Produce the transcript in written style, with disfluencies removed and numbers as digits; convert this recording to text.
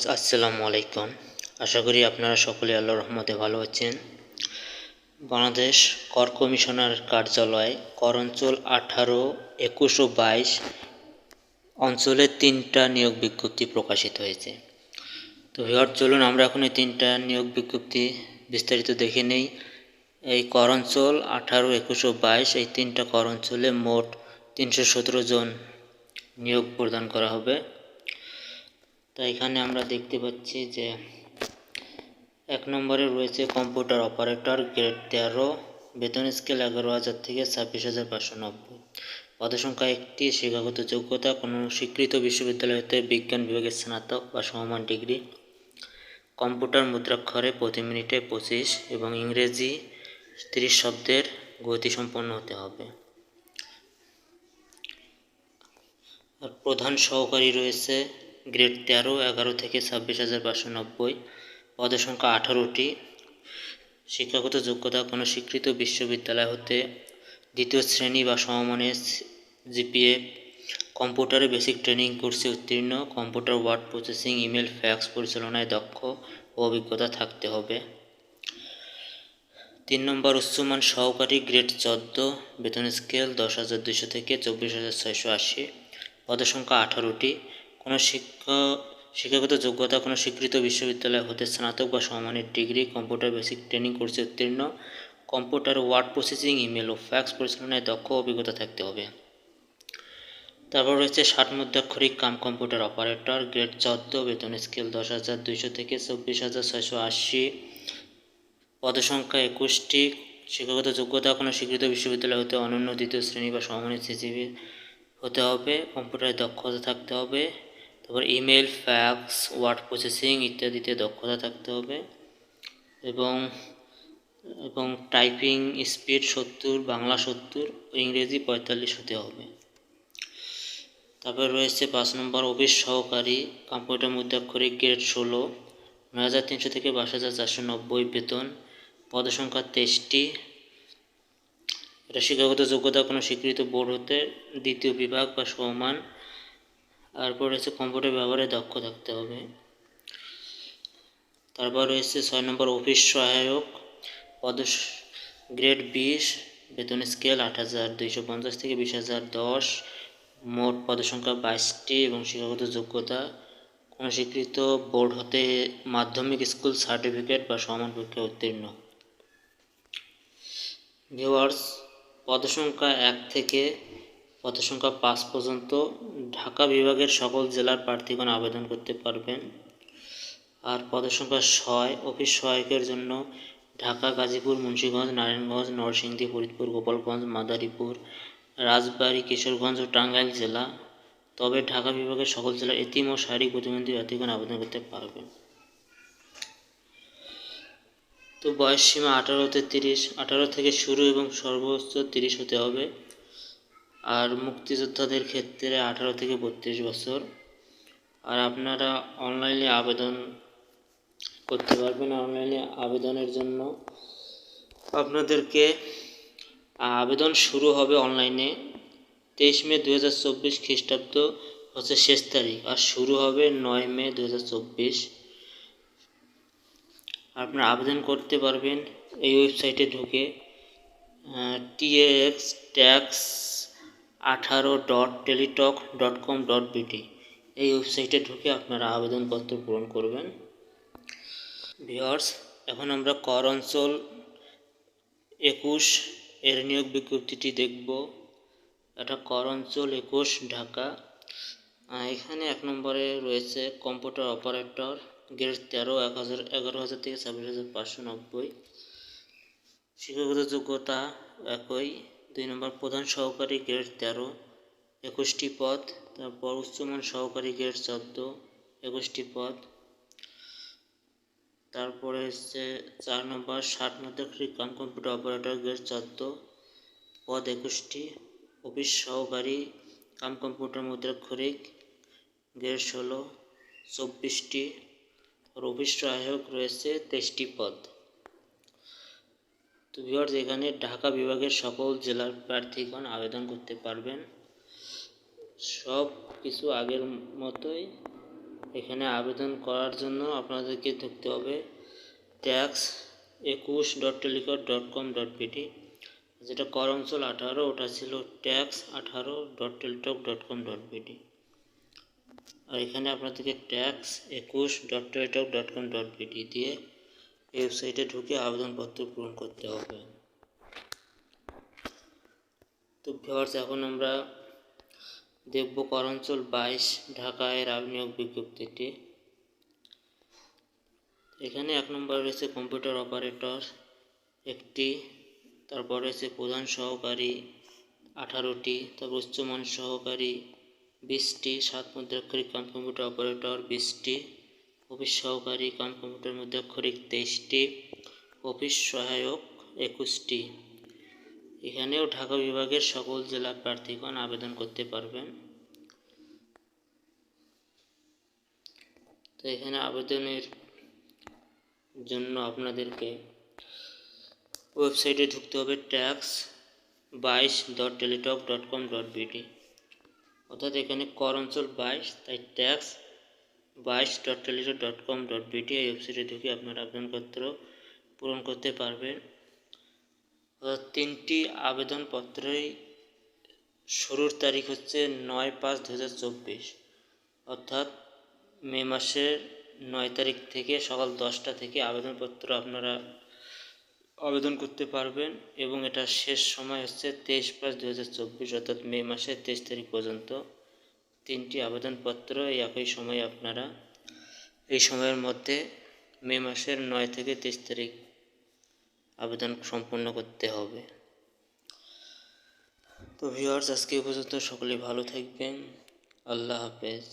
আসসালামু আলাইকুম। আশা করি আপনারা সকলে আল্লাহর রহমতে ভালো আছেন। বাংলাদেশ কর কমিশনার কার্যালয় কর অঞ্চল 18, 21 ও 22 অঞ্চলে 3টা নিয়োগ বিজ্ঞপ্তি প্রকাশিত হয়েছে। তো ভিউয়ার, চলুন আমরা এখন এই 3টা নিয়োগ বিজ্ঞপ্তি বিস্তারিত দেখে নেই। এই কর অঞ্চল 18, 21 ও 22 এই 3টা কর অঞ্চলে মোট 317 জন নিয়োগ প্রদান করা হবে। তো এখানে আমরা দেখতে পাচ্ছি যে 1 নম্বরে রয়েছে কম্পিউটার অপারেটর, গ্রেড 13, বেতন স্কেল 11,000 থেকে 26,590, পদসংখ্যা 1টি, শিক্ষাগত যোগ্যতা কোনো স্বীকৃত বিশ্ববিদ্যালয় হতে বিজ্ঞান বিভাগের স্নাতক বা সমমান ডিগ্রি, কম্পিউটার মুদ্রাক্ষরে প্রতি মিনিটে 25 এবং ইংরেজি 30 শব্দের গতিসম্পন্ন হতে হবে। আর প্রধান সহকারী রয়েছে গ্রেড 13, 11 থেকে 26,590, পদসংখ্যা 18টি, শিক্ষাগত যোগ্যতা কোনো স্বীকৃত বিশ্ববিদ্যালয় হতে দ্বিতীয় শ্রেণী বা সমমানের জিপিএ, কম্পিউটারে বেসিক ট্রেনিং কোর্সে উত্তীর্ণ, computer word processing, email, fax পরিচালনায় দক্ষ ও অভিজ্ঞতা থাকতে হবে। 3 নম্বর উচ্চমান সহকারী, গ্রেড 14, বেতন স্কেল 10,200 থেকে 24,680, পদসংখ্যা 18টি, কোনো শিক্ষাগত যোগ্যতা কোনো স্বীকৃত বিশ্ববিদ্যালয় হতে স্নাতক বা সমমানের ডিগ্রি, কম্পিউটার বেসিক ট্রেনিং কোর্সে উত্তীর্ণ, কম্পিউটার ওয়ার্ড প্রসেসিং, ইমেল ও ফ্যাক্স পরিচালনায় দক্ষ অভিজ্ঞতা থাকতে হবে। তারপর রয়েছে 60 মুদ্রাক্ষরিক কম্পিউটার অপারেটর, গ্রেড 14, বেতন স্কেল 10,200 থেকে 24,680, পদসংখ্যা 21টি, শিক্ষাগত যোগ্যতা কোনো স্বীকৃত বিশ্ববিদ্যালয় হতে অনন্য দ্বিতীয় শ্রেণী বা সমমানের সিজিপি হতে হবে, কম্পিউটারে দক্ষতা থাকতে হবে, তারপর ইমেল, ফ্যাক্স, ওয়ার্ড প্রসেসিং ইত্যাদিতে দক্ষতা থাকতে হবে এবং টাইপিং স্পিড 70, বাংলা 70, ইংরেজি 45 হতে হবে। তারপর রয়েছে 5 নম্বর অফিস সহকারী কম্পিউটার মুদ্রাক্ষরিক, গ্রেড 16, 9,300 থেকে 22,490, বেতন, পদসংখ্যা 23টি, এটা শিক্ষাগত যোগ্যতা কোনো স্বীকৃত বোর্ড হতে দ্বিতীয় বিভাগ বা সমমান, তারপর রয়েছে কম্পিউটার ব্যবহারে দক্ষ থাকতে হবে। তারপর রয়েছে 6 নম্বর অফিস সহায়ক, গ্রেড 20, বেতন স্কেল 8,250 থেকে 20,010, মোট পদসংখ্যা 22টি এবং শিক্ষাগত যোগ্যতা কোনো স্বীকৃত বোর্ড হতে মাধ্যমিক স্কুল সার্টিফিকেট বা সমান পরীক্ষায় উত্তীর্ণ। ভিউয়ার্স, পদসংখ্যা 1 থেকে পদসংখ্যা 5 পর্যন্ত ঢাকা বিভাগের সকল জেলার প্রার্থীগণ আবেদন করতে পারবেন। আর পদসংখ্যা 6 অফিস সহায়কের জন্য ঢাকা, গাজীপুর, মুন্সিগঞ্জ, নারায়ণগঞ্জ, নরসিংদী, ফরিদপুর, গোপালগঞ্জ, মাদারীপুর, রাজবাড়ী, কিশোরগঞ্জ ও টাঙ্গাইল জেলা। তবে ঢাকা বিভাগের সকল জেলার এতিম ও শারীরিক প্রতিবন্ধী প্রার্থীগণ আবেদন করতে পারবেন। তো বয়স সীমা 18 থেকে শুরু এবং সর্বোচ্চ 30 হতে হবে। আর মুক্তিযোদ্ধাদের ক্ষেত্রে 18 থেকে 32 বছর। আর আপনারা অনলাইনে আবেদন করতে পারবেন। অনলাইনে আবেদনের জন্য আপনাদেরকে আবেদন শুরু হবে অনলাইনে 23 মে 2024 খ্রিস্টাব্দ হচ্ছে শেষ তারিখ, আর শুরু হবে 9 মে 2024। আপনারা আবেদন করতে পারবেন এই ওয়েবসাইটে ঢুকে tax18.teletalk.com.bt এই ওয়েবসাইটে ঢুকে আপনারা আবেদনপত্র পূরণ করবেন। ভিউয়ার্স, এখন আমরা কর অঞ্চল 21 এর নিয়োগ বিজ্ঞপ্তিটি দেখব। এটা কর অঞ্চল 21 ঢাকা। এখানে 1 নম্বরে রয়েছে কম্পিউটার অপারেটর, গ্রেড 13, 11,000 থেকে 26,590, শিক্ষাগত যোগ্যতা একই। 2 নম্বর প্রধান সহকারী, গ্রেড 13, 21টি পদ। তারপর উচ্চমান সহকারী, গ্রেড 14, 21টি পদ। তারপরে হচ্ছে 4 নম্বর 60 মুদ্রাক্ষরিক কম্পিউটার অপারেটর, গ্রেড 14, পদ 21টি। অফিস সহকারী কম্পিউটার মুদ্রাক্ষরিক, গ্রেড 16, 24টি। আর অফিস সহায়ক রয়েছে 23টি পদ। তো ভিউয়ার্স, এখানে ঢাকা বিভাগের সকল জেলার প্রার্থীগণ আবেদন করতে পারবেন। সব কিছু আগের মতোই এখানে আবেদন করার জন্য আপনাদেরকে ঢুকতে হবে tax21.telecom.com.pt, যেটা কর অঞ্চল 18, ওটা ছিল tax18.teletalk.com.pt। আর এখানে আপনাদেরকে tax21.teletalk.com.pt দিয়ে ওয়েবসাইটে ঢুকে আবেদনপত্র পূরণ করতে হবে। তো ভিউয়ার্স, এখন আমরা দেখব কর অঞ্চল 22 ঢাকা এর নিয়োগ বিজ্ঞপ্তিটি। এখানে 1 নম্বরে রয়েছে কম্পিউটার অপারেটর একটি, তারপর রয়েছে প্রধান সহকারী 18টি, তারপর উচ্চমান সহকারী 20টি, 7 মুদ্রাক্ষরিক কাম কম্পিউটার অপারেটর 20টি, অফিস সহকারী কাম কম্পিউটার মুদ্রাক্ষরিক 23টি, অফিস সহায়ক 21টি। এখানেও ঢাকা বিভাগের সকল জেলা প্রার্থীগণ আবেদন করতে পারবেন। তো এখানে আবেদনের জন্য আপনাদেরকে ওয়েবসাইটে ঢুকতে হবে tax22.teletalk.com.pt, অর্থাৎ এখানে কর অঞ্চল 22, তাই tax22.teletalk.com.pt এই ওয়েবসাইটে ঢুকে আপনারা আবেদনপত্র পূরণ করতে পারবেন। অর্থাৎ 3টি আবেদনপত্রেই শুরুর তারিখ হচ্ছে 9/5/2024, অর্থাৎ মে মাসের 9 তারিখ থেকে সকাল 10টা থেকে আবেদনপত্র আপনারা আবেদন করতে পারবেন, এবং এটা শেষ সময় হচ্ছে 23/5/2024, অর্থাৎ মে মাসের 23 তারিখ পর্যন্ত 3টি আবেদনপত্র এই একই সময়ে আপনারা এই সময়ের মধ্যে মে মাসের 9 থেকে 23 তারিখ আবেদন সম্পন্ন করতে হবে। তো ভিউয়ার্স, আজকে পর্যন্ত সকলে ভালো থাকবেন। আল্লাহ হাফেজ।